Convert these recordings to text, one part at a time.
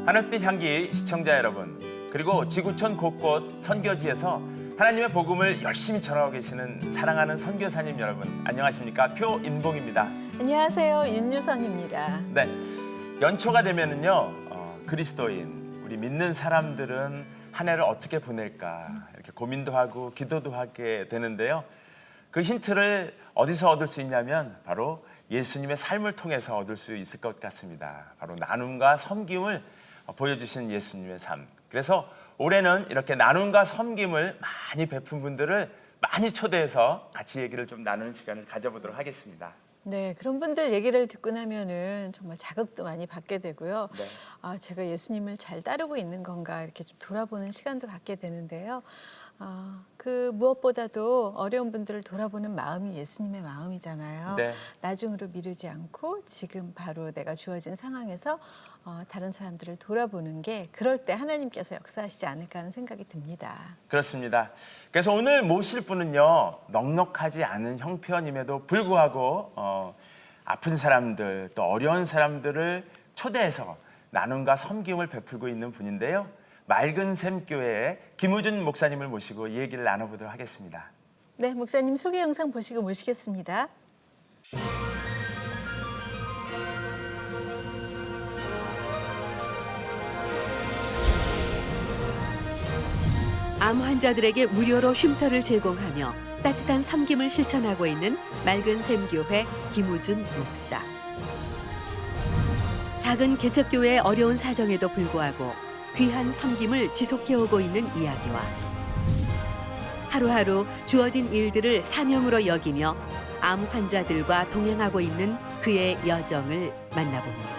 하늘빛 향기 시청자 여러분, 그리고 지구촌 곳곳 선교지에서 하나님의 복음을 열심히 전하고 계시는 사랑하는 선교사님 여러분, 안녕하십니까? 표인봉입니다. 안녕하세요. 윤유선입니다. 네, 연초가 되면은요, 그리스도인, 우리 믿는 사람들은 한 해를 어떻게 보낼까 이렇게 고민도 하고 기도도 하게 되는데요. 그 힌트를 어디서 얻을 수 있냐면 바로 예수님의 삶을 통해서 얻을 수 있을 것 같습니다. 바로 나눔과 섬김을 보여주신 예수님의 삶. 그래서 올해는 이렇게 나눔과 섬김을 많이 베푼 분들을 많이 초대해서 같이 얘기를 좀 나누는 시간을 가져보도록 하겠습니다. 네, 그런 분들 얘기를 듣고 나면은 정말 자극도 많이 받게 되고요. 네. 아, 제가 예수님을 잘 따르고 있는 건가 이렇게 좀 돌아보는 시간도 갖게 되는데요. 그 무엇보다도 어려운 분들을 돌아보는 마음이 예수님의 마음이잖아요. 네. 나중으로 미루지 않고 지금 바로 내가 주어진 상황에서 다른 사람들을 돌아보는 게 그럴 때 하나님께서 역사하시지 않을까 하는 생각이 듭니다. 그렇습니다. 그래서 오늘 모실 분은요, 넉넉하지 않은 형편임에도 불구하고 아픈 사람들 또 어려운 사람들을 초대해서 나눔과 섬김을 베풀고 있는 분인데요. 맑은 샘 교회의 김우준 목사님을 모시고 이 얘기를 나눠보도록 하겠습니다. 네, 목사님 소개 영상 보시고 모시겠습니다. 암 환자들에게 무료로 쉼터를 제공하며 따뜻한 섬김을 실천하고 있는 맑은 샘교회 김우준 목사. 작은 개척교회의 어려운 사정에도 불구하고 귀한 섬김을 지속해오고 있는 이야기와 하루하루 주어진 일들을 사명으로 여기며 암 환자들과 동행하고 있는 그의 여정을 만나봅니다.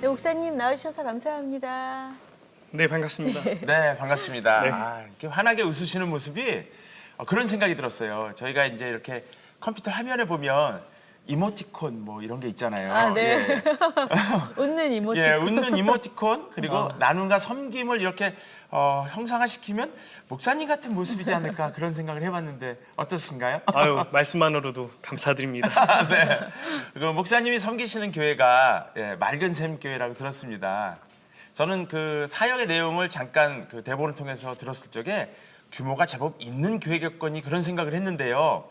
네, 목사님 나와주셔서 감사합니다. 네, 반갑습니다. 네, 반갑습니다. 네. 이렇게 환하게 웃으시는 모습이 그런 생각이 들었어요. 저희가 이제 이렇게 컴퓨터 화면에 보면 이모티콘 뭐 이런 게 있잖아요. 아, 네. 예. 웃는 이모티콘. 예, 웃는 이모티콘 그리고 나눔과 섬김을 이렇게 형상화시키면 목사님 같은 모습이지 않을까 그런 생각을 해봤는데 어떠신가요? 아유, 말씀만으로도 감사드립니다. 네. 그리고 목사님이 섬기시는 교회가 맑은 샘 교회라고 들었습니다. 저는 그 사역의 내용을 잠깐 그 대본을 통해서 들었을 적에 규모가 제법 있는 교회겠거니 그런 생각을 했는데요.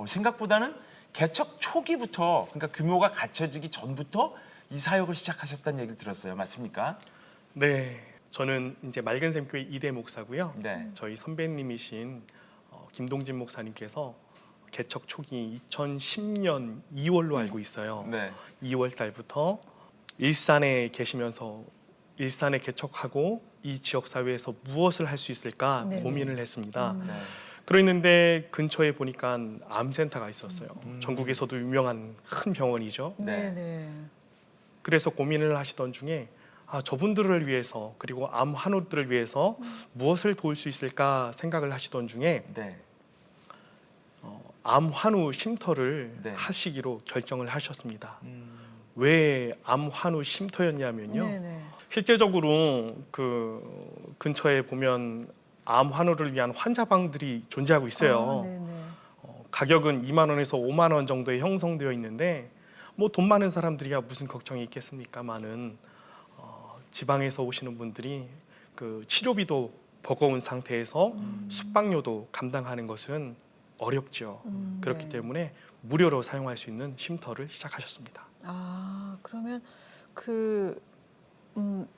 생각보다는 개척 초기부터, 그러니까 규모가 갖춰지기 전부터 이 사역을 시작하셨다는 얘기를 들었어요. 맞습니까? 네, 저는 이제 맑은 샘교회 이대 목사고요. 네. 저희 선배님이신 김동진 목사님께서 개척 초기 2010년 2월로 알고 있어요. 네. 2월 달부터 일산에 계시면서 일산에 개척하고 이 지역 사회에서 무엇을 할 수 있을까 네네. 고민을 했습니다. 네. 그랬는데 근처에 보니까 암센터가 있었어요. 전국에서도 유명한 큰 병원이죠. 네. 네. 그래서 고민을 하시던 중에 저분들을 위해서 그리고 암 환우들을 위해서 무엇을 도울 수 있을까 생각을 하시던 중에 네. 암 환우 쉼터를 네. 하시기로 결정을 하셨습니다. 왜 암 환우 쉼터였냐면요. 네. 실제적으로 그 근처에 보면 암 환우를 위한 환자방들이 존재하고 있어요. 네. 가격은 2만 원에서 5만 원 정도에 형성되어 있는데 뭐 돈 많은 사람들이야 무슨 걱정이 있겠습니까만은 지방에서 오시는 분들이 그 치료비도 버거운 상태에서 숙박료도 감당하는 것은 어렵죠. 그렇기 네. 때문에 무료로 사용할 수 있는 쉼터를 시작하셨습니다. 그러면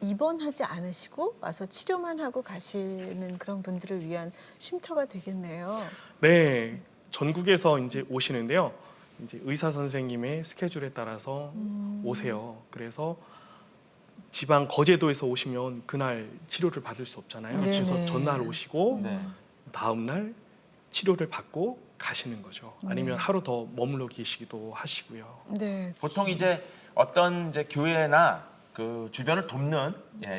입원하지 않으시고 와서 치료만 하고 가시는 그런 분들을 위한 쉼터가 되겠네요. 네, 전국에서 이제 오시는데요. 이제 의사 선생님의 스케줄에 따라서 오세요. 그래서 지방 거제도에서 오시면 그날 치료를 받을 수 없잖아요. 네네. 그래서 전날 오시고 네. 다음 날 치료를 받고 가시는 거죠. 아니면 네. 하루 더 머물러 계시기도 하시고요. 네. 보통 이제 어떤 이제 교회나 그 주변을 돕는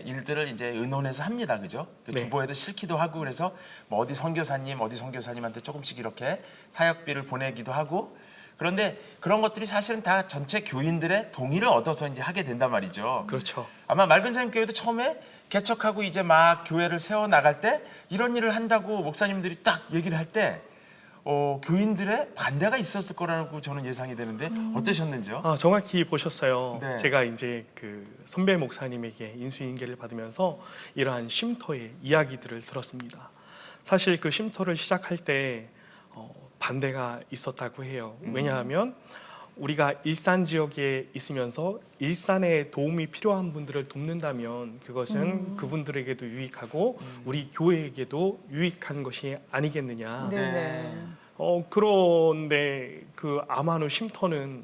일들을 이제 의논해서 합니다, 그죠? 그 네. 주보에도 실기도 하고 그래서 뭐 어디 선교사님한테 조금씩 이렇게 사역비를 보내기도 하고 그런데 그런 것들이 사실은 다 전체 교인들의 동의를 얻어서 이제 하게 된단 말이죠. 그렇죠. 아마 맑은 삶 교회도 처음에 개척하고 이제 막 교회를 세워 나갈 때 이런 일을 한다고 목사님들이 딱 얘기를 할 때 교인들의 반대가 있었을 거라고 저는 예상이 되는데 어떠셨는지요? 아, 정확히 보셨어요. 네. 제가 이제 그 선배 목사님에게 인수인계를 받으면서 이러한 쉼터의 이야기들을 들었습니다. 사실 그 쉼터를 시작할 때 반대가 있었다고 해요. 왜냐하면 우리가 일산 지역에 있으면서 일산에 도움이 필요한 분들을 돕는다면 그것은 그분들에게도 유익하고 우리 교회에게도 유익한 것이 아니겠느냐. 네네. 그런데 그 아마노 쉼터는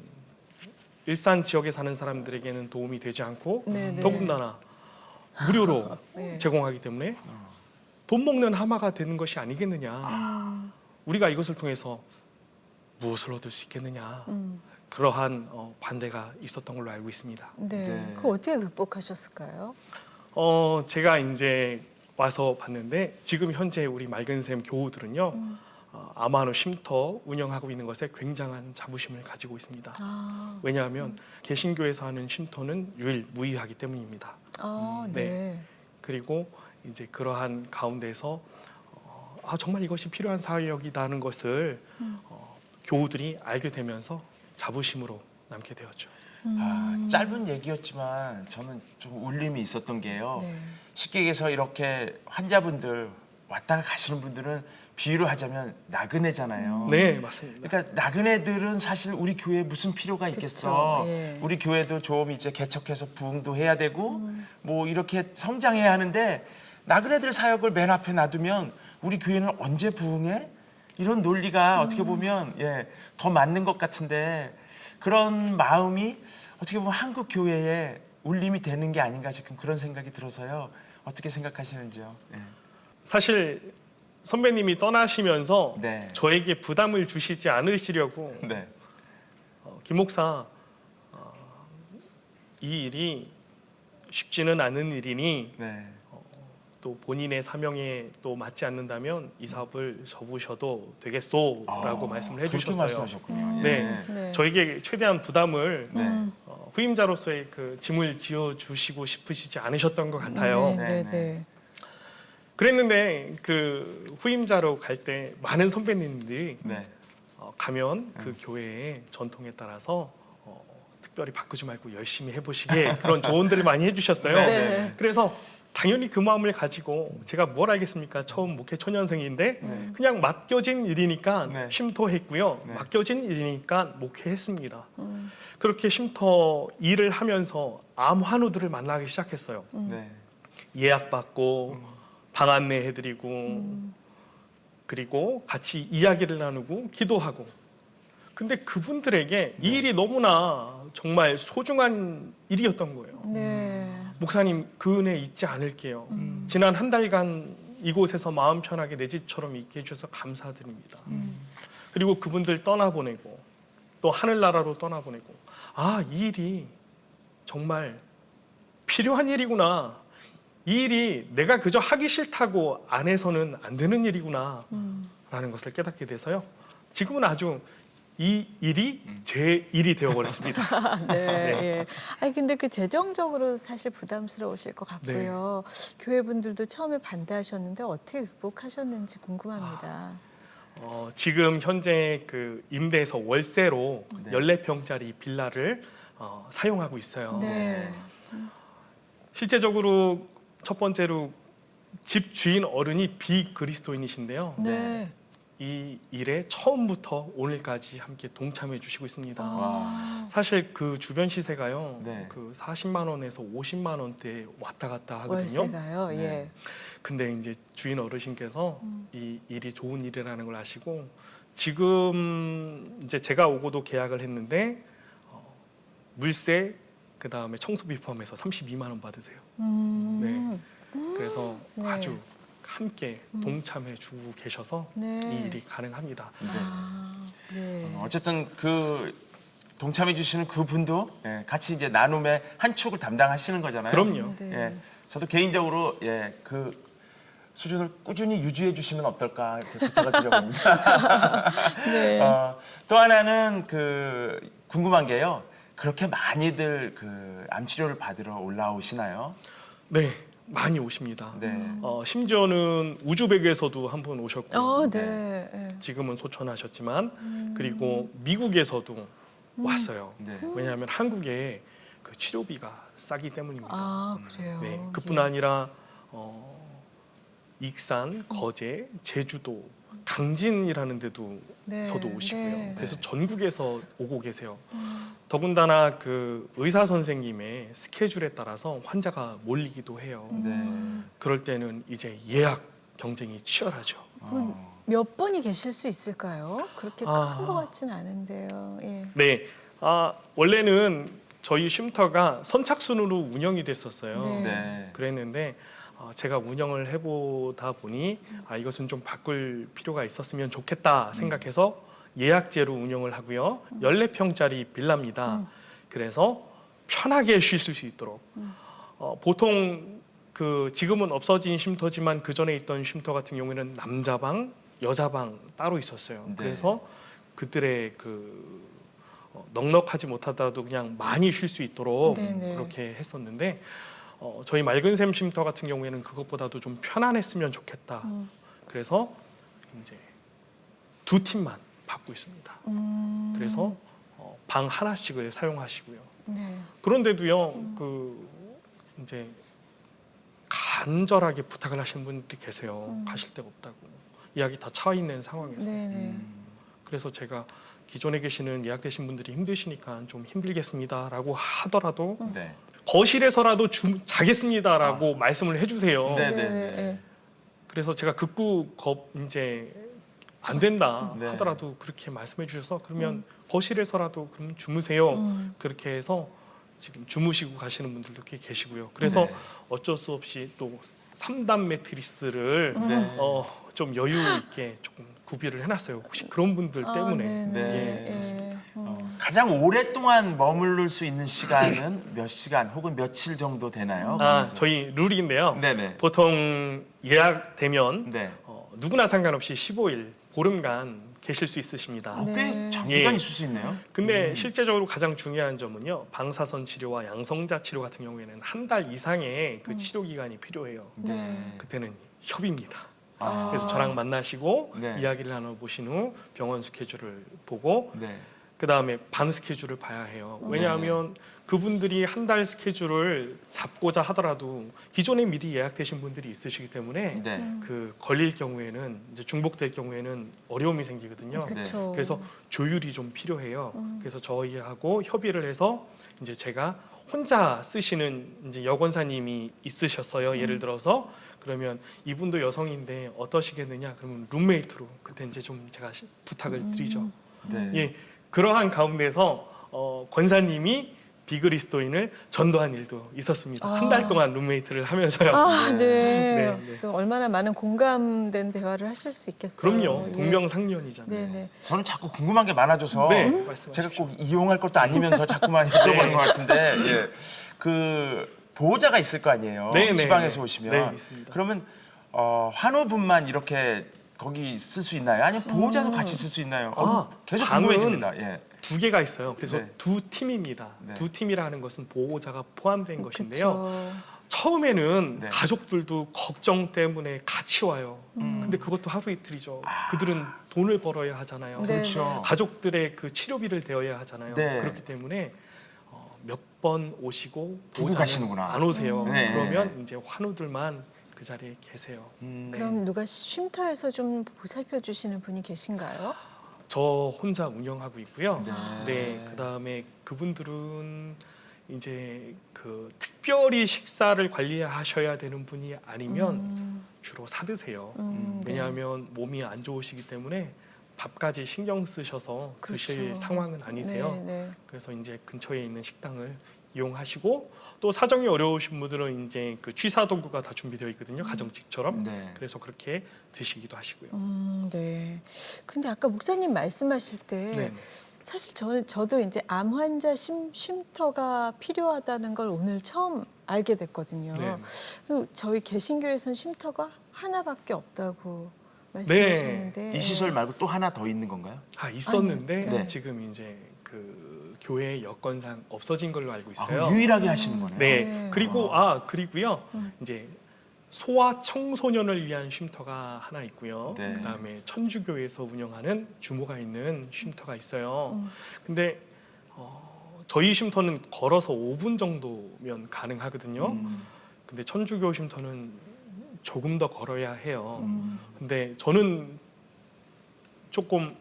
일산 지역에 사는 사람들에게는 도움이 되지 않고 네네. 더군다나 무료로 네. 제공하기 때문에 돈 먹는 하마가 되는 것이 아니겠느냐. 우리가 이것을 통해서 무엇을 얻을 수 있겠느냐. 그러한 반대가 있었던 걸로 알고 있습니다. 네. 네. 그거 어떻게 극복하셨을까요? 제가 이제 와서 봤는데 지금 현재 우리 맑은샘 교우들은요. 아마노 쉼터 운영하고 있는 것에 굉장한 자부심을 가지고 있습니다. 아, 왜냐하면 개신교에서 하는 쉼터는 유일무이하기 때문입니다. 네. 그리고 이제 그러한 가운데서 정말 이것이 필요한 사역이라는 것을 교우들이 알게 되면서 자부심으로 남게 되었죠. 짧은 얘기였지만 저는 좀 울림이 있었던 게요. 네. 쉽게 얘기해서 이렇게 환자분들 왔다가 가시는 분들은 비유를 하자면 나그네잖아요. 네, 맞습니다. 그러니까 나그네들은 사실 우리 교회에 무슨 필요가 있겠어. 그쵸, 예. 우리 교회도 좀 이제 개척해서 부흥도 해야 되고 뭐 이렇게 성장해야 하는데 나그네들 사역을 맨 앞에 놔두면 우리 교회는 언제 부흥해? 이런 논리가 어떻게 보면 더 맞는 것 같은데 그런 마음이 어떻게 보면 한국 교회에 울림이 되는 게 아닌가 싶은 그런 생각이 들어서요. 어떻게 생각하시는지요? 사실 선배님이 떠나시면서 네. 저에게 부담을 주시지 않으시려고 네. 김 목사 이 일이 쉽지는 않은 일이니 네. 또 본인의 사명에 또 맞지 않는다면 이 사업을 접으셔도 되겠소라고 말씀을 그렇게 해주셨어요. 말씀하셨군요. 네. 네. 저에게 최대한 부담을 네. 후임자로서의 그 짐을 지어 주시고 싶으시지 않으셨던 것 같아요. 네, 네, 네. 그랬는데 그 후임자로 갈 때 많은 선배님들이 네. 가면 그 교회의 전통에 따라서 특별히 바꾸지 말고 열심히 해보시게 그런 조언들을 많이 해주셨어요. 네. 그래서 당연히 그 마음을 가지고 제가 뭘 알겠습니까? 처음 목회 초년생인데 그냥 맡겨진 일이니까 네. 쉼터했고요. 네. 맡겨진 일이니까 목회했습니다. 그렇게 쉼터 일을 하면서 암 환우들을 만나기 시작했어요. 네. 예약받고 방 안내해드리고 그리고 같이 이야기를 나누고 기도하고 근데 그분들에게 이 일이 너무나 정말 소중한 일이었던 거예요. 네. 목사님 그 은혜 잊지 않을게요. 지난 한 달간 이곳에서 마음 편하게 내 집처럼 있게 해주셔서 감사드립니다. 그리고 그분들 떠나보내고 또 하늘나라로 떠나보내고 이 일이 정말 필요한 일이구나. 이 일이 내가 그저 하기 싫다고 안 해서는 안 되는 일이구나 라는 것을 깨닫게 돼서요. 지금은 아주 이 일이 제 일이 되어버렸습니다. 네. 예. 아니 근데 그 재정적으로 사실 부담스러우실 것 같고요. 교회 분들도 처음에 반대하셨는데 어떻게 극복하셨는지 궁금합니다. 지금 현재 그 임대에서 월세로 네. 14평짜리 빌라를 사용하고 있어요. 네. 실제적으로 첫 번째로 집 주인 어른이 비그리스도인이신데요. 네. 이 일에 처음부터 오늘까지 함께 동참해 주시고 있습니다. 와. 사실 그 주변 시세가요. 네. 그 40만 원에서 50만 원대 왔다 갔다 하거든요. 월세가요. 네. 예. 근데 이제 주인 어르신께서 이 일이 좋은 일이라는 걸 아시고 지금 이제 제가 오고도 계약을 했는데 물세 그 다음에 청소비 포함해서 32만 원 받으세요. 네. 그래서 네. 아주 함께 동참해 주고 계셔서 네. 이 일이 가능합니다. 네. 어쨌든 그 동참해 주시는 그분도 같이 이제 나눔의 한 축을 담당하시는 거잖아요. 그럼요. 네. 저도 개인적으로 그 수준을 꾸준히 유지해 주시면 어떨까 이렇게 부탁을 드려봅니다. 네. 또 하나는 궁금한 게요. 그렇게 많이들 암 치료를 받으러 올라오시나요? 네, 많이 오십니다. 네. 심지어는 우즈벡에서도 한 번 오셨고 네. 네. 지금은 소천하셨지만 그리고 미국에서도 왔어요. 네. 왜냐하면 한국에 그 치료비가 싸기 때문입니다. 아, 그래요. 네, 그뿐 아니라 익산, 거제, 제주도, 강진이라는 데도 네, 서도 오시고요. 네. 그래서 전국에서 오고 계세요. 더군다나 그 의사 선생님의 스케줄에 따라서 환자가 몰리기도 해요. 네. 그럴 때는 이제 예약 경쟁이 치열하죠. 몇 분이 계실 수 있을까요? 그렇게 큰 아. 것 같진 않은데요. 예. 네, 원래는 저희 쉼터가 선착순으로 운영이 됐었어요. 네. 네. 그랬는데 제가 운영을 해보다 보니 이것은 좀 바꿀 필요가 있었으면 좋겠다 생각해서 예약제로 운영을 하고요. 14평짜리 빌라입니다. 그래서 편하게 쉬실 수 있도록 보통 지금은 없어진 쉼터지만 그 전에 있던 쉼터 같은 경우에는 남자방, 여자방 따로 있었어요. 네. 그래서 그들의 넉넉하지 못하더라도 그냥 많이 쉴 수 있도록 네네. 그렇게 했었는데 저희 맑은샘 쉼터 같은 경우에는 그것보다도 좀 편안했으면 좋겠다. 그래서 이제 2팀만 받고 있습니다. 그래서 방 하나씩을 사용하시고요. 네. 그런데도요, 이제 간절하게 부탁을 하시는 분들이 계세요. 가실 데가 없다고. 예약이 다 차 있는 상황에서. 네네. 그래서 제가 기존에 계시는 예약되신 분들이 힘드시니까 좀 힘들겠습니다라고 하더라도 네. 거실에서라도 자겠습니다라고 말씀을 해주세요. 네. 네. 그래서 제가 극구 이제 안 된다 네. 하더라도 그렇게 말씀해 주셔서 그러면 거실에서라도 그럼 주무세요. 그렇게 해서 지금 주무시고 가시는 분들도 꽤 계시고요. 그래서 네. 어쩔 수 없이 또 3단 매트리스를 네. 좀 여유 있게 조금 구비를 해놨어요. 혹시 그런 분들 때문에. 네. 예, 그렇습니다. 가장 오랫동안 머무를 수 있는 시간은 몇 시간 혹은 며칠 정도 되나요? 거기서? 저희 룰인데요. 네네. 보통 예약되면 네. 누구나 상관없이 15일, 보름간 계실 수 있으십니다. 네. 꽤 장기간 예. 있을 수 있네요. 근데 실제적으로 가장 중요한 점은요. 방사선 치료와 양성자 치료 같은 경우에는 한 달 이상의 그 치료 기간이 필요해요. 네. 그때는 협의입니다. 아. 그래서 저랑 만나시고 네. 이야기를 나눠보신 후 병원 스케줄을 보고 네. 그 다음에 방 스케줄을 봐야 해요. 왜냐하면 그분들이 한 달 스케줄을 잡고자 하더라도 기존에 미리 예약되신 분들이 있으시기 때문에 네. 걸릴 경우에는 이제 중복될 경우에는 어려움이 생기거든요. 그렇죠. 그래서 조율이 좀 필요해요. 그래서 저희하고 협의를 해서 이제 제가 혼자 쓰시는 이제 여권사님이 있으셨어요. 예를 들어서 그러면 이분도 여성인데 어떠시겠느냐? 그러면 룸메이트로 그때 이제 좀 제가 부탁을 드리죠. 네. 예, 그러한 가운데서 권사님이 비그리스도인을 전도한 일도 있었습니다. 한 달 동안 룸메이트를 하면서요. 네. 네, 네. 또 얼마나 많은 공감된 대화를 하실 수 있겠어요. 그럼요, 예. 동명상련이잖아요. 네네. 저는 자꾸 궁금한 게 많아져서 네, 말씀하십시오. 제가 꼭 이용할 것도 아니면서 자꾸만 여쭤보는 네. 것 같은데 보호자가 있을 거 아니에요. 네, 네, 지방에서 네. 오시면 네, 있습니다. 그러면 환우분만 이렇게 거기 쓸 수 있나요? 아니면 보호자도 같이 쓸 수 있나요? 계속 방은 궁금해집니다. 예. 2개가 있어요. 그래서 네. 2팀입니다. 네. 2팀이라 하는 것은 보호자가 포함된 것인데요. 그렇죠. 처음에는 네. 가족들도 걱정 때문에 같이 와요. 근데 그것도 하루 이틀이죠. 그들은 돈을 벌어야 하잖아요. 네. 그렇죠. 가족들의 그 치료비를 대어야 하잖아요. 네. 그렇기 때문에 몇 번 오시고 두고 보호자는 가시는구나. 안 오세요. 네. 그러면 이제 환우들만 그 자리에 계세요. 그럼 누가 쉼터에서 좀 보살펴 주시는 분이 계신가요? 저 혼자 운영하고 있고요. 네. 네, 그다음에 그분들은 이제 특별히 식사를 관리하셔야 되는 분이 아니면 주로 사드세요. 네. 왜냐하면 몸이 안 좋으시기 때문에 밥까지 신경 쓰셔서 드실 그렇죠. 상황은 아니세요. 네, 네. 그래서 이제 근처에 있는 식당을 이용하시고 또 사정이 어려우신 분들은 이제 취사 도구가 다 준비되어 있거든요. 가정집처럼. 네. 그래서 그렇게 드시기도 하시고요. 네. 근데 아까 목사님 말씀하실 때 네. 사실 저도 이제 암 환자 쉼터가 필요하다는 걸 오늘 처음 알게 됐거든요. 네. 그리고 저희 개신교에서는 쉼터가 하나밖에 없다고 네. 말씀하셨는데 이 시설 말고 또 하나 더 있는 건가요? 있었는데 아니요. 네. 지금 이제 그 교회 여건상 없어진 걸로 알고 아, 있어요. 그럼 유일하게 하시는 거네요. 네. 네. 그리고요. 이제 소아 청소년을 위한 쉼터가 하나 있고요. 네. 그다음에 천주교에서 운영하는 규모가 있는 쉼터가 있어요. 근데 저희 쉼터는 걸어서 5분 정도면 가능하거든요. 근데 천주교 쉼터는 조금 더 걸어야 해요. 근데 저는 조금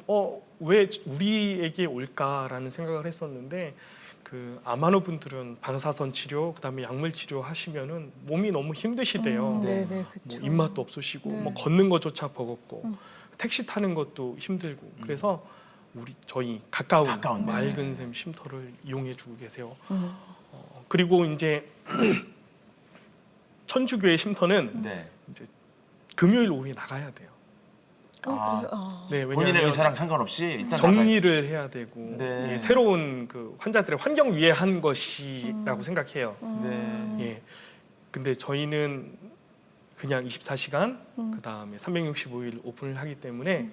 왜 우리에게 올까라는 생각을 했었는데 그 아마노 분들은 방사선 치료 그다음에 약물 치료 하시면은 몸이 너무 힘드시대요. 네, 네. 네, 뭐 그렇죠. 입맛도 없으시고 네. 뭐 걷는 것조차 버겁고 택시 타는 것도 힘들고 그래서 저희 가까운 네. 맑은 샘 쉼터를 이용해 주고 계세요. 그리고 이제 천주교의 쉼터는 네. 이제 금요일 오후에 나가야 돼요. 아, 그래요? 네, 본인의 왜냐하면 의사랑 상관없이 일단 정리를 해야 되고 네. 예, 새로운 그 환자들의 환경 위해 한 것이라고 생각해요. 네. 예. 근데 저희는 그냥 24시간 그다음에 365일 오픈을 하기 때문에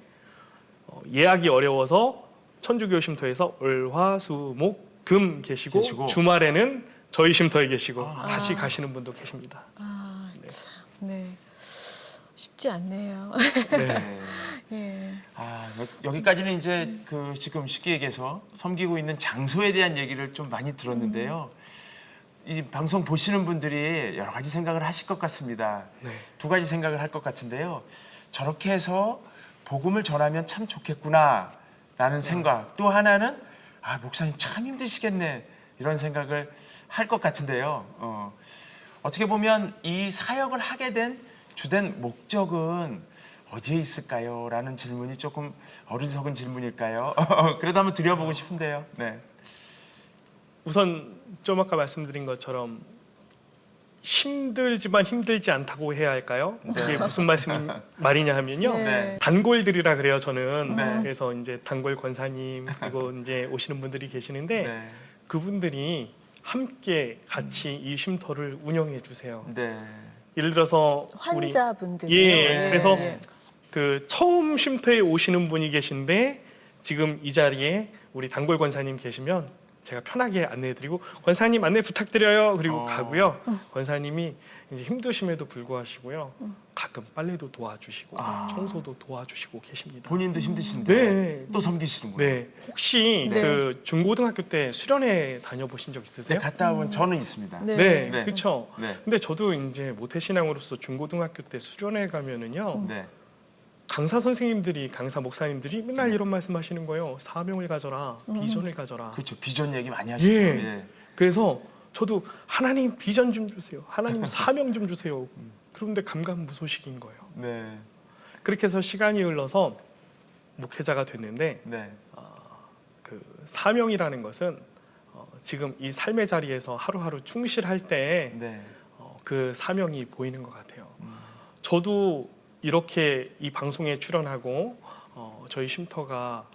예약이 어려워서 천주교 쉼터에서 월, 화, 수, 목, 금 계시고 주말에는 저희 쉼터에 계시고 다시 가시는 분도 계십니다. 참, 네. 쉽지 않네요. 네. 예. 아, 여기까지는 이제 그 지금 식기에게서 섬기고 있는 장소에 대한 얘기를 좀 많이 들었는데요. 이 방송 보시는 분들이 여러 가지 생각을 하실 것 같습니다. 네. 두 가지 생각을 할 것 같은데요. 저렇게 해서 복음을 전하면 참 좋겠구나라는 생각. 또 하나는 목사님 참 힘드시겠네 이런 생각을 할 것 같은데요. 어떻게 보면 이 사역을 하게 된 주된 목적은 어디에 있을까요? 라는 질문이 조금 어리석은 질문일까요? 그래도 한번 드려보고 싶은데요. 네. 우선 좀 아까 말씀드린 것처럼 힘들지만 힘들지 않다고 해야 할까요? 이게 무슨 말이냐 하면요. 네. 단골들이라 그래요, 저는. 네. 그래서 이제 단골 권사님 그리고 이제 오시는 분들이 계시는데 네. 그분들이 함께 같이 이 쉼터를 운영해 주세요. 네. 예를 들어서 우리 환자분들이 예, 그래서 예. 그 처음 쉼터에 오시는 분이 계신데 지금 이 자리에 우리 단골 권사님 계시면 제가 편하게 안내해드리고 권사님 안내 부탁드려요. 그리고 가고요. 권사님이 이제 힘드심에도 불구하시고요. 가끔 빨래도 도와주시고 청소도 도와주시고 계십니다. 본인도 힘드신데 네. 또 섬기시는 거예요. 네, 혹시 네. 그 중고등학교 때 수련회 다녀보신 적 네, 있으세요? 갔다 온 저는 있습니다. 네. 네, 네. 그렇죠. 네. 근데 저도 이제 모태신앙으로서 중고등학교 때 수련회 가면은요. 네. 강사 선생님들이 강사 목사님들이 맨날 이런 말씀하시는 거예요. 사명을 가져라, 비전을 가져라. 그렇죠. 비전 얘기 많이 하시죠. 예. 예. 그래서 저도 하나님 비전 좀 주세요. 하나님 사명 좀 주세요. 그런데 감감무소식인 거예요. 네. 그렇게 해서 시간이 흘러서 목회자가 됐는데 네. 그 사명이라는 것은 지금 이 삶의 자리에서 하루하루 충실할 때 그 네. 사명이 보이는 것 같아요. 저도 이렇게 이 방송에 출연하고 저희 쉼터가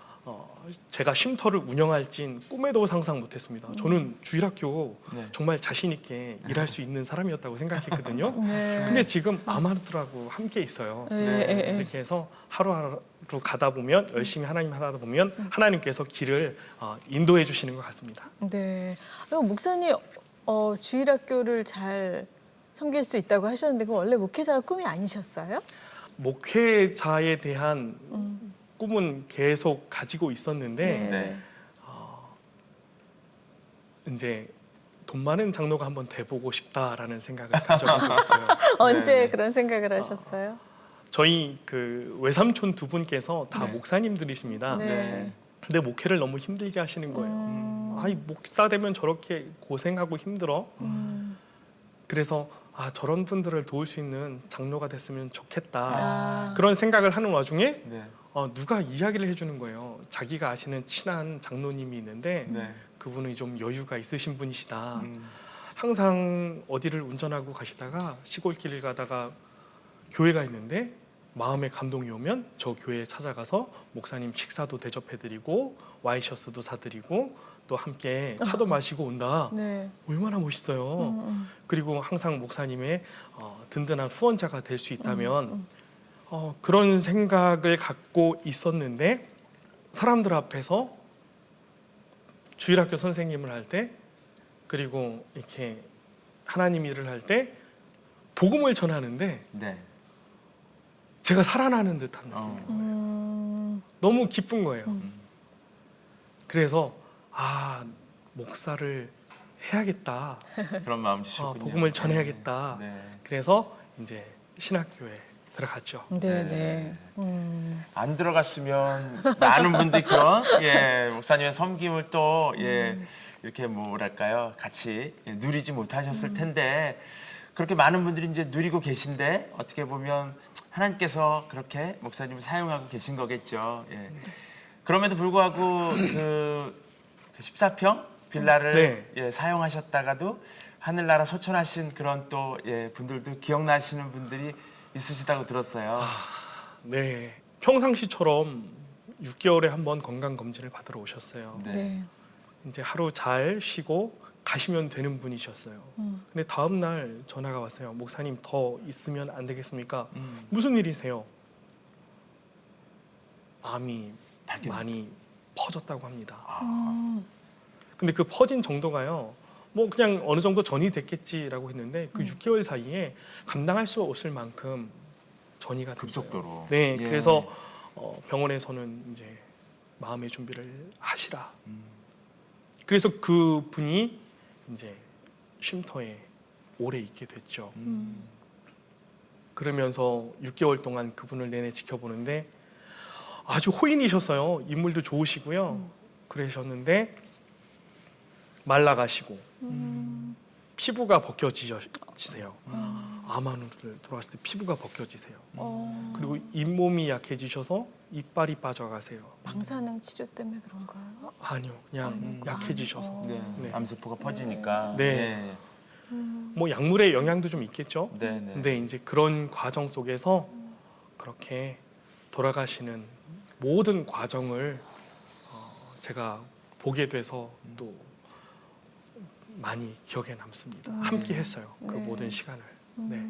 제가 쉼터를 운영할진 꿈에도 상상 못했습니다. 저는 주일학교 네. 정말 자신 있게 일할 수 있는 사람이었다고 생각했거든요. 네. 근데 지금 아마들하고 함께 있어요. 예, 네. 예, 예. 이렇게 해서 하루하루 가다 보면 열심히 하나님 하다 보면 하나님께서 길을 인도해 주시는 것 같습니다. 네. 목사님 주일학교를 잘 섬길 수 있다고 하셨는데 그 원래 목회자가 꿈이 아니셨어요? 목회자에 대한 꿈은 계속 가지고 있었는데 네. 이제 돈 많은 장로가 한번 돼보고 싶다라는 생각을 가져가지고 있어요. 언제 네. 그런 생각을 하셨어요? 저희 그 외삼촌 두 분께서 다 네. 목사님들이십니다. 네. 네. 근데 목회를 너무 힘들게 하시는 거예요. 아이 목사 되면 저렇게 고생하고 힘들어. 그래서 저런 분들을 도울 수 있는 장로가 됐으면 좋겠다. 그런 생각을 하는 와중에 네. 누가 이야기를 해주는 거예요. 자기가 아시는 친한 장로님이 있는데 네. 그분이 좀 여유가 있으신 분이시다. 음. 항상 어디를 운전하고 가시다가 시골길을 가다가 교회가 있는데 마음의 감동이 오면 저 교회에 찾아가서 목사님 식사도 대접해드리고 와이셔츠도 사드리고 또 함께 차도 마시고 온다. 네. 얼마나 멋있어요. 그리고 항상 목사님의 든든한 후원자가 될 수 있다면 그런 생각을 갖고 있었는데 사람들 앞에서 주일학교 선생님을 할 때 그리고 이렇게 하나님 일을 할 때 복음을 전하는데 네. 제가 살아나는 듯한 느낌. 너무 기쁜 거예요. 그래서 목사를 해야겠다. 그런 마음 주셨군요. 복음을 전해야겠다. 네. 그래서 이제 신학교에 들어갔죠. 네, 네. 안 들어갔으면 많은 분들이 그런 목사님의 섬김을 또 이렇게 뭐랄까요 같이 누리지 못하셨을 텐데 그렇게 많은 분들이 이제 누리고 계신데 어떻게 보면 하나님께서 그렇게 목사님을 사용하고 계신 거겠죠. 그럼에도 불구하고 그 14평 빌라를 사용하셨다가도 하늘나라 소천하신 그런 또 분들도 기억나시는 분들이 있으시다고 들었어요. 네, 평상시처럼 6개월에 한 번 건강 검진을 받으러 오셨어요. 네. 네. 이제 하루 잘 쉬고 가시면 되는 분이셨어요. 근데 다음 날 전화가 왔어요. 목사님 더 있으면 안 되겠습니까? 무슨 일이세요? 암이 많이 퍼졌다고 합니다. 근데 그 퍼진 정도가요. 뭐 그냥 어느 정도 전이 됐겠지라고 했는데 그 6개월 사이에 감당할 수 없을 만큼 전이가 됐어요. 급속도로. 네, 그래서 병원에서는 이제 마음의 준비를 하시라. 그래서 그 분이 이제 쉼터에 오래 있게 됐죠. 그러면서 6개월 동안 그분을 내내 지켜보는데 아주 호인이셨어요. 인물도 좋으시고요. 그러셨는데 말라가시고 피부가 벗겨지세요. 암환우를 돌아가실 때 피부가 벗겨지세요. 그리고 잇몸이 약해지셔서 이빨이 빠져가세요. 방사능 치료 때문에 그런가요? 아니요, 그냥 약해지셔서. 네. 네. 암세포가 퍼지니까. 네. 뭐 약물의 영향도 좀 있겠죠. 네. 네. 근데 이제 그런 과정 속에서 그렇게 돌아가시는 모든 과정을 제가 보게 돼서 또 많이 기억에 남습니다. 함께 했어요. 그 모든 시간을. 네.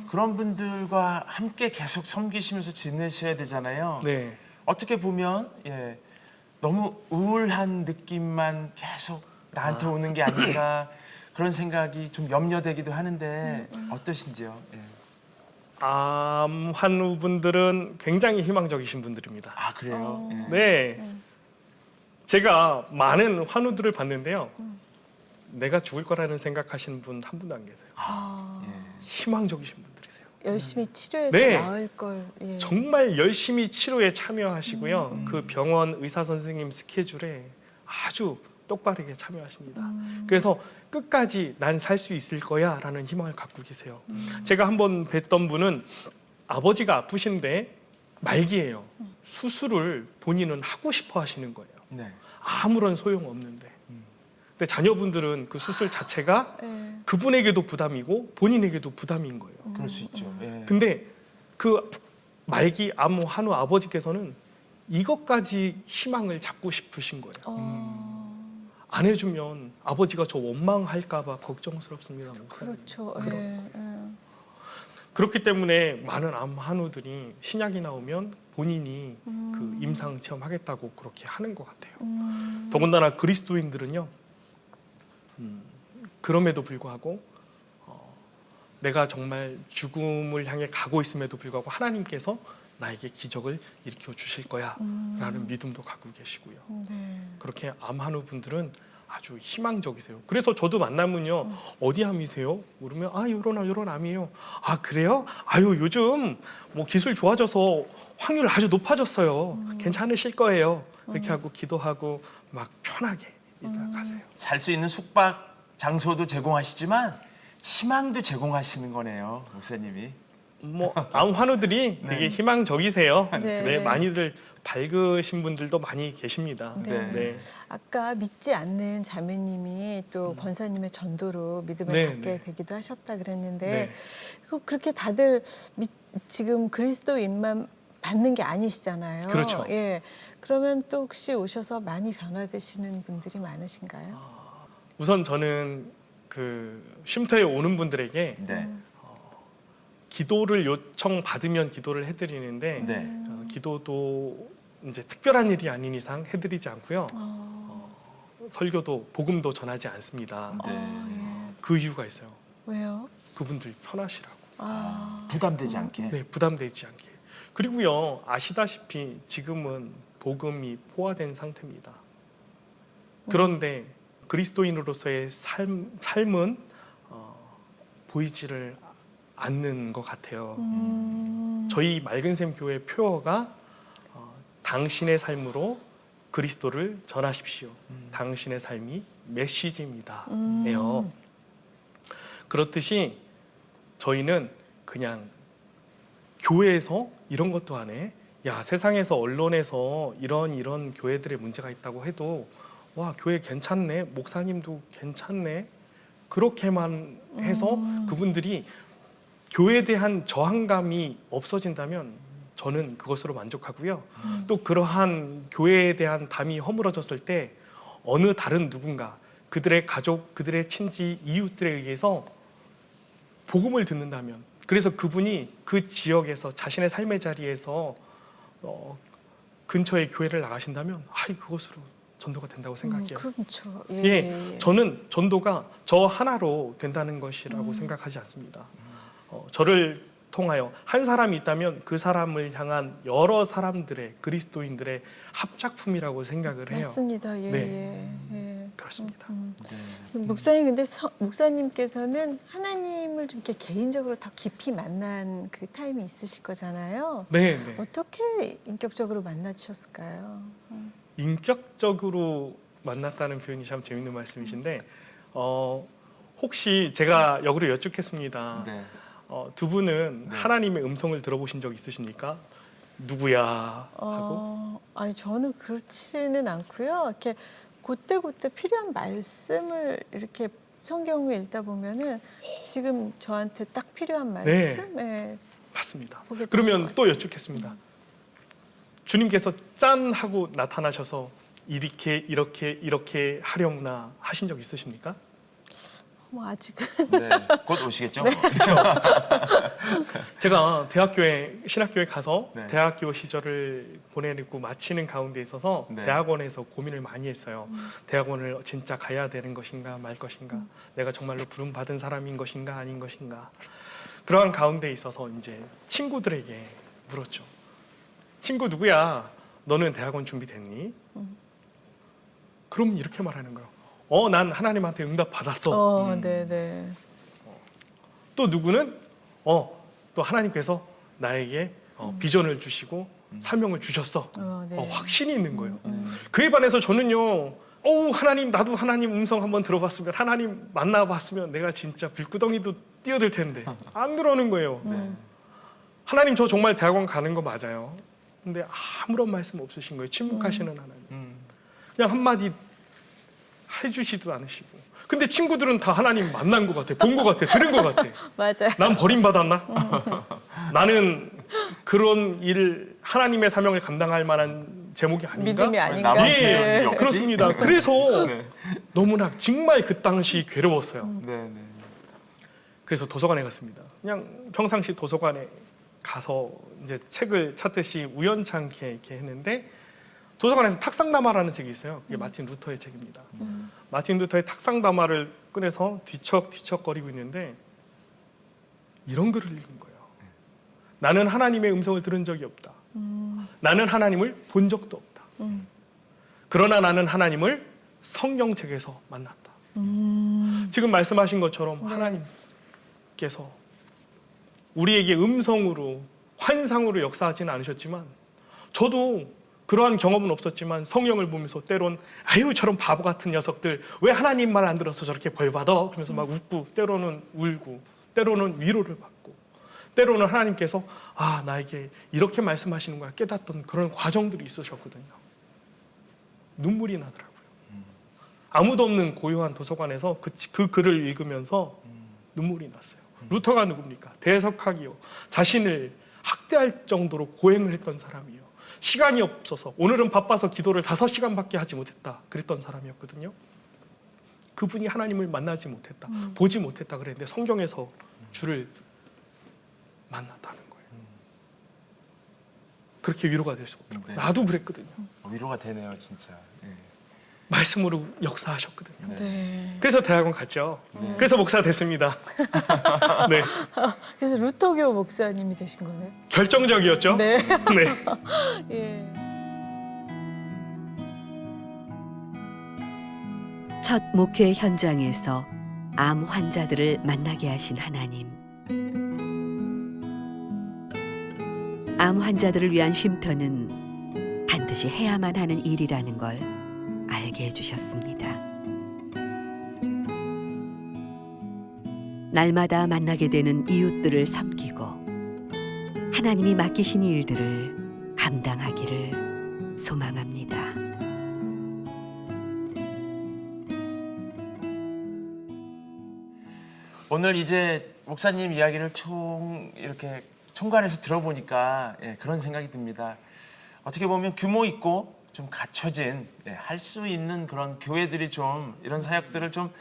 그런 분들과 함께 계속 섬기시면서 지내셔야 되잖아요. 네. 어떻게 보면 너무 우울한 느낌만 계속 나한테 오는 게 아닌가 그런 생각이 좀 염려되기도 하는데 어떠신지요? 암 환우분들은 굉장히 희망적이신 분들입니다. 아 그래요? 네. 제가 많은 환우들을 봤는데요. 내가 죽을 거라는 생각하시는 분 한 분도 안 계세요. 희망적이신 분들이세요. 열심히 치료해서 네. 나을 걸. 예. 정말 열심히 치료에 참여하시고요. 그 병원 의사 선생님 스케줄에 아주 똑바르게 참여하십니다. 그래서 끝까지 난 살 수 있을 거야 라는 희망을 갖고 계세요. 제가 한번 뵀던 분은 아버지가 아프신데 말기예요. 수술을 본인은 하고 싶어 하시는 거예요. 네. 아무런 소용 없는데. 근데 자녀분들은 그 수술 자체가 예. 그분에게도 부담이고 본인에게도 부담인 거예요. 그럴 수 있죠. 근데 그 말기 암 한우 아버지께서는 이것까지 희망을 잡고 싶으신 거예요. 안 해주면 아버지가 저 원망할까봐 걱정스럽습니다. 목사님. 그렇죠. 그렇기 때문에 많은 암 한우들이 신약이 나오면 본인이 그 임상 체험하겠다고 그렇게 하는 것 같아요. 더군다나 그리스도인들은요. 그럼에도 불구하고 내가 정말 죽음을 향해 가고 있음에도 불구하고 하나님께서 나에게 기적을 일으켜 주실 거야 라는 믿음도 갖고 계시고요. 네. 그렇게 암 한우 분들은 아주 희망적이세요. 그래서 저도 만나면요. 어디 암이세요? 물으면 요런 암이에요. 아 그래요? 아유 요즘 뭐 기술 좋아져서 확률 아주 높아졌어요. 괜찮으실 거예요. 이렇게 하고 기도하고 막 편하게 있다 가세요. 살 수 있는 숙박 장소도 제공하시지만 희망도 제공하시는 거네요, 목사님이. 뭐 암환우들이 되게 희망적이세요. 네, 네, 네. 많이들 밝으신 분들도 많이 계십니다. 네. 네. 아까 믿지 않는 자매님이 또 권사님의 전도로 믿음을 네, 갖게 네. 되기도 하셨다 그랬는데 네. 이거 그렇게 다들 지금 그리스도인만 받는 게 아니시잖아요. 그렇죠. 예. 그러면 또 혹시 오셔서 많이 변화되시는 분들이 많으신가요? 우선 저는 그 쉼터에 오는 분들에게 네. 기도를 요청 받으면 기도를 해드리는데 네. 기도도 이제 특별한 일이 아닌 이상 해드리지 않고요. 설교도 복음도 전하지 않습니다. 네. 그 이유가 있어요. 왜요? 그분들 편하시라고. 부담되지 않게. 네, 부담되지 않게. 그리고요, 아시다시피 지금은 복음이 포화된 상태입니다. 그런데 그리스도인으로서의 삶은 보이지를 않는 것 같아요. 저희 맑은샘 교회 표어가 당신의 삶으로 그리스도를 전하십시오. 당신의 삶이 메시지입니다. 예요. 그렇듯이 저희는 그냥 교회에서 이런 것도 안 해. 야, 세상에서 언론에서 이런 교회들의 문제가 있다고 해도 와, 교회 괜찮네. 목사님도 괜찮네. 그렇게만 해서 그분들이 교회에 대한 저항감이 없어진다면 저는 그것으로 만족하고요. 또 그러한 교회에 대한 담이 허물어졌을 때 어느 다른 누군가 그들의 가족, 그들의 친지, 이웃들에 의해서 복음을 듣는다면, 그래서 그분이 그 지역에서 자신의 삶의 자리에서 근처에 교회를 나가신다면 그것으로 전도가 된다고 생각해요. 그렇죠. 예, 저는 전도가 저 하나로 된다는 것이라고 생각하지 않습니다. 저를 통하여 한 사람이 있다면 그 사람을 향한 여러 사람들의 그리스도인들의 합작품이라고 생각을 해요. 맞습니다. 예, 네. 예. 그렇습니다. 목사님, 근데 목사님께서는 하나님을 좀 이렇게 개인적으로 더 깊이 만난 그 타임이 있으실 거잖아요. 네, 네. 어떻게 인격적으로 만나주셨을까요? 인격적으로 만났다는 표현이 참 재밌는 말씀이신데 혹시 제가 역으로 여쭙겠습니다. 네. 두 분은 네. 하나님의 음성을 들어보신 적 있으십니까? 누구야 하고? 아니 저는 그렇지는 않고요. 이렇게 그때 필요한 말씀을 이렇게 성경을 읽다 보면은 지금 저한테 딱 필요한 말씀, 예, 맞습니다. 보게 되는 그러면 것 또 여쭙겠습니다. 주님께서 짠 하고 나타나셔서 이렇게 하려무나 하신 적 있으십니까? 뭐 아직은 네. 곧 오시겠죠? 제가 대학교에 신학교에 가서 네. 대학교 시절을 보내고 마치는 가운데 있어서 네. 대학원에서 고민을 많이 했어요. 대학원을 진짜 가야 되는 것인가 말 것인가, 내가 정말로 부름 받은 사람인 것인가 아닌 것인가. 그러한 가운데 있어서 이제 친구들에게 물었죠. 친구 누구야? 너는 대학원 준비됐니? 그럼 이렇게 말하는 거예요. 난 하나님한테 응답 받았어. 네네. 또 누구는 또 하나님께서 나에게 비전을 주시고 사명을 주셨어. 네. 확신이 있는 거예요. 그에 반해서 저는요, 하나님, 나도 하나님 음성 한번 들어봤으면, 하나님 만나봤으면 내가 진짜 불구덩이도 뛰어들 텐데 안 그러는 거예요. 하나님, 저 정말 대학원 가는 거 맞아요. 근데 아무런 말씀 없으신 거예요. 침묵하시는 하나님. 그냥 한마디 해주지도 않으시고. 근데 친구들은 다 하나님 만난 것 같아, 본 것 같아, 들은 것 같아. 맞아요. 난 버림받았나? 나는 그런 일, 하나님의 사명을 감당할 만한 제목이 아닌가? 믿음이 아닌가? 나만 예, 필요한 게 그렇습니다. 없지? 그래서 네. 너무나 정말 그 당시 괴로웠어요. 네, 네. 그래서 도서관에 갔습니다. 그냥 평상시 도서관에 가서 이제 책을 찾듯이 우연찮게 이렇게 했는데, 도서관에서 탁상담화라는 책이 있어요. 그게 마틴 루터의 책입니다. 마틴 루터의 탁상담화를 꺼내서 뒤척뒤척거리고 있는데 이런 글을 읽은 거예요. 나는 하나님의 음성을 들은 적이 없다. 나는 하나님을 본 적도 없다. 그러나 나는 하나님을 성경책에서 만났다. 지금 말씀하신 것처럼 하나님께서 우리에게 음성으로, 환상으로 역사하지는 않으셨지만, 저도 그러한 경험은 없었지만 성경을 보면서 때론 저런 바보 같은 녀석들 왜 하나님 말 안 들어서 저렇게 벌 받아? 그러면서 막 웃고, 때로는 울고, 때로는 위로를 받고, 때로는 하나님께서 나에게 이렇게 말씀하시는 거야 깨닫던 그런 과정들이 있으셨거든요. 눈물이 나더라고요. 아무도 없는 고요한 도서관에서 그 글을 읽으면서 눈물이 났어요. 루터가 누굽니까? 대석학이요. 자신을 학대할 정도로 고행을 했던 사람이요. 시간이 없어서 오늘은 바빠서 기도를 5시간밖에 하지 못했다 그랬던 사람이었거든요. 그분이 하나님을 만나지 못했다, 보지 못했다 그랬는데 성경에서 주를 만났다는 거예요. 그렇게 위로가 될 수가 없더라고요. 네. 나도 그랬거든요. 위로가 되네요, 진짜. 예. 말씀으로 역사하셨거든요. 네. 그래서 대학원 갔죠. 그래서 목사 됐습니다. 네, 그래서 루터교 목사님이 되신 거네요. 결정적이었죠. 네. 네. 예. 첫 목회 현장에서 암 환자들을 만나게 하신 하나님. 암 환자들을 위한 쉼터는 반드시 해야만 하는 일이라는 걸 알게 해주셨습니다. 날마다 만나게 되는 이웃들을 섬기고 하나님이 맡기신 일들을 감당하기를 소망합니다. 오늘 이제 목사님 이야기를 이렇게 총괄해서 들어보니까 그런 생각이 듭니다. 어떻게 보면 규모 있고 좀 갖춰진 할 수 있는 그런 교회들이 좀 이런 사역들을 좀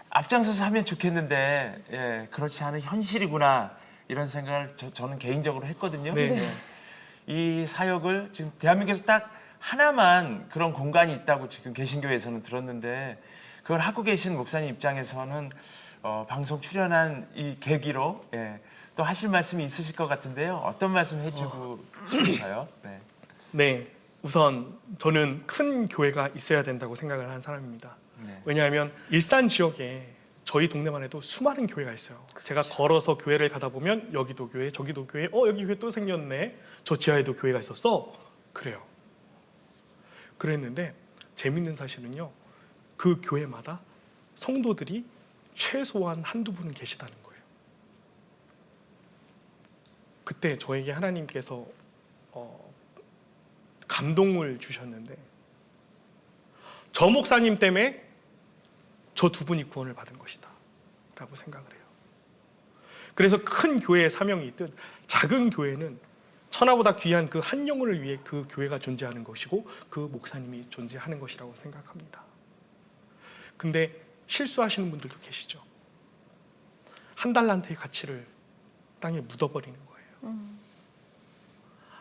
앞장서서 하면 좋겠는데 그렇지 않은 현실이구나 이런 생각을 저는 개인적으로 했거든요. 네. 이 사역을 지금 대한민국에서 딱 하나만 그런 공간이 있다고 지금 개신교에서는 들었는데 그걸 하고 계신 목사님 입장에서는 방송 출연한 이 계기로 또 하실 말씀이 있으실 것 같은데요. 어떤 말씀 해주고 싶으셔요? 네. 네, 우선 저는 큰 교회가 있어야 된다고 생각을 하는 사람입니다. 네. 왜냐하면 일산 지역에 저희 동네만 해도 수많은 교회가 있어요. 제가 걸어서 교회를 가다 보면 여기도 교회, 저기도 교회, 여기 교회 또 생겼네. 저 지하에도 교회가 있었어. 그래요. 그랬는데 재밌는 사실은요. 그 교회마다 성도들이 최소한 한두 분은 계시다는 거예요. 그때 저에게 하나님께서 감동을 주셨는데 저 목사님 때문에 저 두 분이 구원을 받은 것이다 라고 생각을 해요. 그래서 큰 교회의 사명이 있듯 작은 교회는 천하보다 귀한 그 한 영혼을 위해 그 교회가 존재하는 것이고 그 목사님이 존재하는 것이라고 생각합니다. 근데 실수하시는 분들도 계시죠. 한 달란트의 가치를 땅에 묻어버리는 거예요.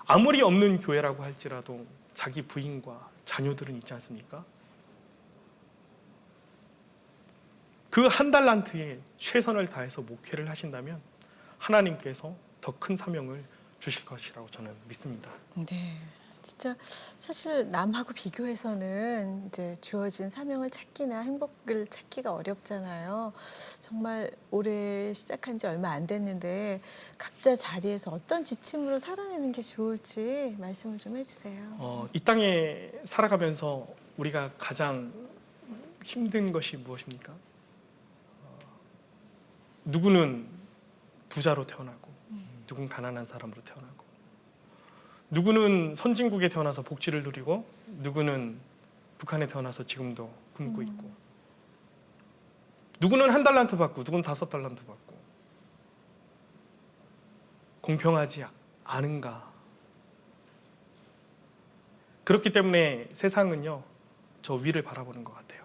아무리 없는 교회라고 할지라도 자기 부인과 자녀들은 있지 않습니까? 그 한 달란트에 최선을 다해서 목회를 하신다면 하나님께서 더 큰 사명을 주실 것이라고 저는 믿습니다. 네. 진짜 사실 남하고 비교해서는 이제 주어진 사명을 찾기나 행복을 찾기가 어렵잖아요. 정말 올해 시작한 지 얼마 안 됐는데 각자 자리에서 어떤 지침으로 살아내는 게 좋을지 말씀을 좀 해주세요. 이 땅에 살아가면서 우리가 가장 힘든 것이 무엇입니까? 누구는 부자로 태어나고 누군 가난한 사람으로 태어나고 누구는 선진국에 태어나서 복지를 누리고 누구는 북한에 태어나서 지금도 굶고 있고 누구는 한 달란트 받고 누구는 5달란트 받고 공평하지 않은가. 그렇기 때문에 세상은요 저 위를 바라보는 것 같아요.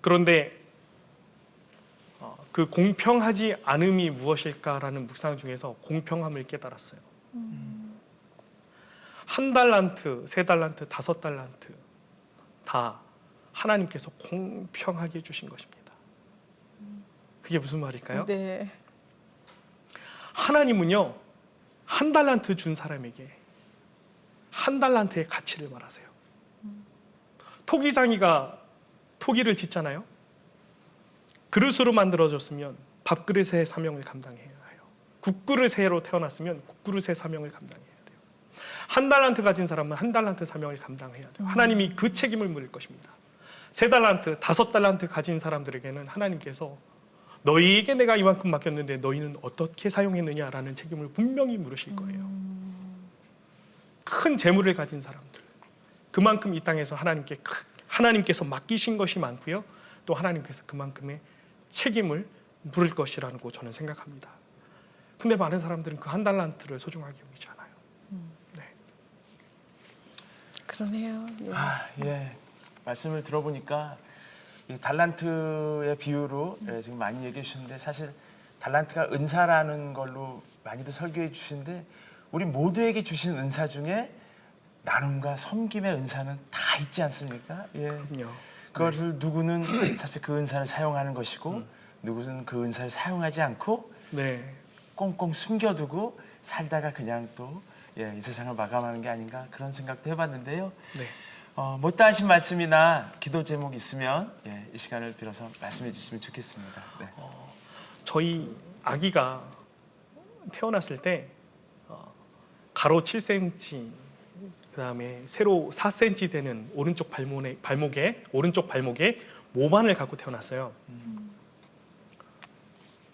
그런데 그 공평하지 않음이 무엇일까라는 묵상 중에서 공평함을 깨달았어요. 한 달란트, 3달란트, 5달란트 다 하나님께서 공평하게 주신 것입니다. 그게 무슨 말일까요? 네. 하나님은요 한 달란트 준 사람에게 한 달란트의 가치를 말하세요. 토기장이가 토기를 짓잖아요. 그릇으로 만들어졌으면 밥그릇의 사명을 감당해야 해요. 국그릇으로 태어났으면 국그릇의 사명을 감당해야 돼요. 한 달란트 가진 사람은 한 달란트 사명을 감당해야 돼요. 하나님이 그 책임을 물을 것입니다. 3달란트, 5달란트 가진 사람들에게는 하나님께서 너희에게 내가 이만큼 맡겼는데 너희는 어떻게 사용했느냐라는 책임을 분명히 물으실 거예요. 큰 재물을 가진 사람들, 그만큼 이 땅에서 하나님께서 맡기신 것이 많고요. 또 하나님께서 그만큼의 책임을 물을 것이라고 저는 생각합니다. 근데 많은 사람들은 그 한 달란트를 소중하게 여기지 않아요. 네. 그러네요. 예. 예. 말씀을 들어보니까 이 달란트의 비유로 지금 많이 얘기해 주셨는데 사실 달란트가 은사라는 걸로 많이들 설교해 주시는데 우리 모두에게 주신 은사 중에 나눔과 섬김의 은사는 다 있지 않습니까? 예. 그럼요. 그것을 누구는 사실 그 은사를 사용하는 것이고 누구는 그 은사를 사용하지 않고 네. 꽁꽁 숨겨두고 살다가 그냥 또 이 세상을 마감하는 게 아닌가 그런 생각도 해봤는데요. 네. 못다하신 말씀이나 기도 제목 있으면 이 시간을 빌어서 말씀해 주시면 좋겠습니다. 네. 저희 아기가 태어났을 때 가로 7cm, 그다음에 세로 4cm 되는 오른쪽 발목에 모반을 갖고 태어났어요.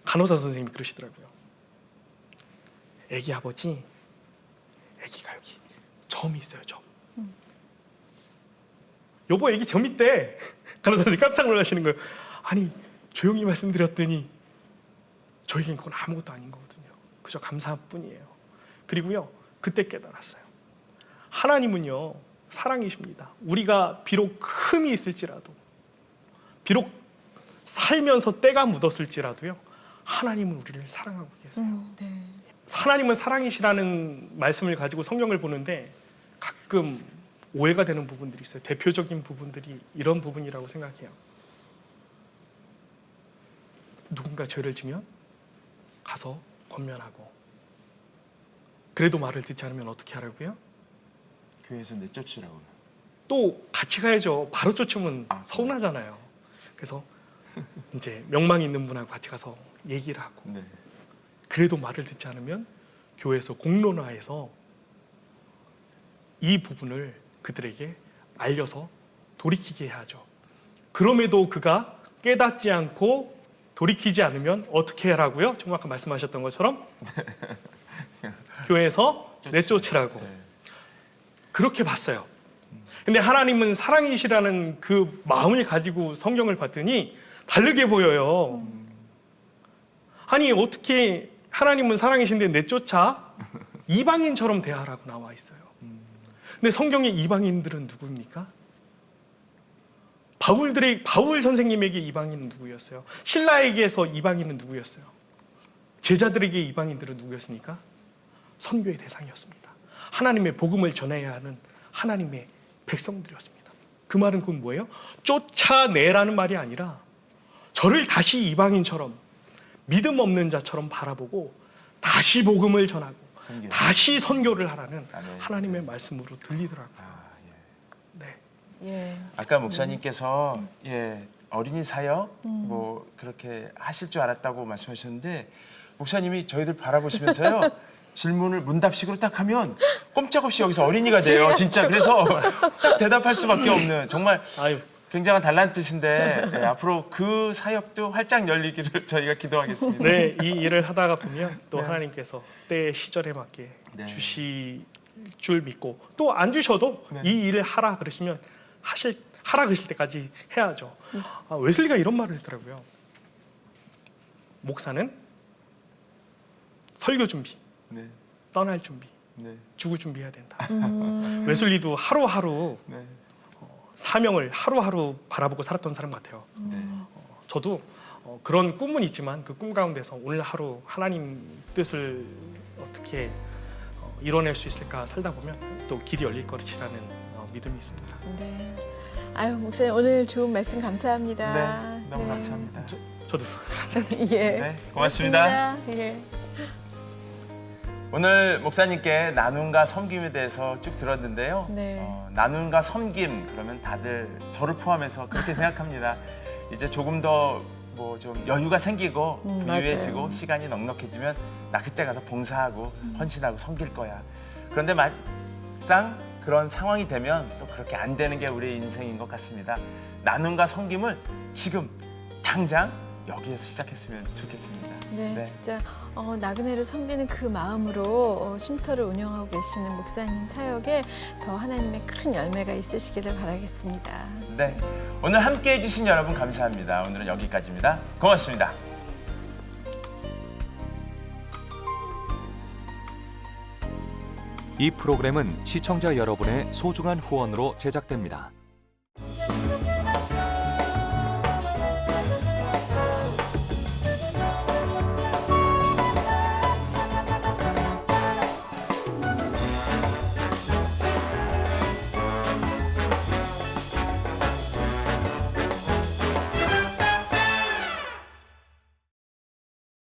간호사 선생님이 그러시더라고요. 아기 아버지, 아기가 여기 점이 있어요. 점. 여보, 아기 점 있대. 간호사 선생님 깜짝 놀라시는 거예요. 아니, 조용히 말씀드렸더니 저에겐 그건 아무것도 아닌 거거든요. 그저 감사뿐이에요. 그리고요, 그때 깨달았어요. 하나님은요, 사랑이십니다. 우리가 비록 흠이 있을지라도, 비록 살면서 때가 묻었을지라도요, 하나님은 우리를 사랑하고 계세요. 네. 하나님은 사랑이시라는 말씀을 가지고 성경을 보는데 가끔 오해가 되는 부분들이 있어요. 대표적인 부분들이 이런 부분이라고 생각해요. 누군가 죄를 지면 가서 권면하고, 그래도 말을 듣지 않으면 어떻게 하라고요? 교회에서 내쫓으라고요. 또 같이 가야죠. 바로 쫓으면 서운하잖아요. 그래서 이제 명망 있는 분하고 같이 가서 얘기를 하고, 네. 그래도 말을 듣지 않으면 교회에서 공론화해서 이 부분을 그들에게 알려서 돌이키게 해야죠. 그럼에도 그가 깨닫지 않고 돌이키지 않으면 어떻게 하라고요? 좀 아까 말씀하셨던 것처럼 교회에서 내쫓으라고. 그렇게 봤어요. 근데 하나님은 사랑이시라는 그 마음을 가지고 성경을 봤더니 다르게 보여요. 아니, 어떻게 하나님은 사랑이신데 내쫓아? 이방인처럼 대하라고 나와 있어요. 근데 성경의 이방인들은 누구입니까? 바울 선생님에게 이방인은 누구였어요? 신라에게서 이방인은 누구였어요? 제자들에게 이방인들은 누구였습니까? 선교의 대상이었습니다. 하나님의 복음을 전해야 하는 하나님의 백성들이었습니다. 그 말은 그건 뭐예요? 쫓아내라는 말이 아니라 저를 다시 이방인처럼, 믿음 없는 자처럼 바라보고 다시 복음을 전하고 다시 선교를 하라는 하나님의 말씀으로 들리더라고요. 네. 예. 아까 목사님께서 어린이 사역 뭐 그렇게 하실 줄 알았다고 말씀하셨는데 목사님이 저희들 바라보시면서요 질문을 문답식으로 딱 하면 꼼짝없이 여기서 어린이가 돼요. 진짜 그래서 딱 대답할 수밖에 없는 정말 굉장한 달란트신데 앞으로 그 사역도 활짝 열리기를 저희가 기도하겠습니다. 네, 이 일을 하다가 보면 또 하나님께서 때의 시절에 맞게 주실 줄 믿고 또 안 주셔도 이 일을 하라 그러시면 하라 그러실 때까지 해야죠. 웨슬리가 이런 말을 했더라고요. 목사는 설교 준비, 떠날 준비, 죽을 준비해야 된다. 웨슬리도 하루하루 사명을 하루하루 바라보고 살았던 사람 같아요. 저도 그런 꿈은 있지만 그 꿈 가운데서 오늘 하루 하나님 뜻을 어떻게 이뤄낼 수 있을까 살다 보면 또 길이 열릴 것이라는 믿음이 있습니다. 네. 아유, 목사님 오늘 좋은 말씀 감사합니다. 네, 너무 감사합니다. 저도 예. 네, 고맙습니다. 예. 오늘 목사님께 나눔과 섬김에 대해서 쭉 들었는데요. 네. 나눔과 섬김 그러면 다들 저를 포함해서 그렇게 생각합니다. 이제 조금 더 뭐 좀 여유가 생기고 부유해지고 맞아요. 시간이 넉넉해지면 나 그때 가서 봉사하고 헌신하고 섬길 거야. 그런데 막상 그런 상황이 되면 또 그렇게 안 되는 게 우리의 인생인 것 같습니다. 나눔과 섬김을 지금 당장 여기에서 시작했으면 좋겠습니다. 네, 진짜 나그네를 섬기는 그 마음으로 쉼터를 운영하고 계시는 목사님 사역에 더 하나님의 큰 열매가 있으시기를 바라겠습니다. 네, 오늘 함께해 주신 여러분 감사합니다. 오늘은 여기까지입니다. 고맙습니다. 이 프로그램은 시청자 여러분의 소중한 후원으로 제작됩니다.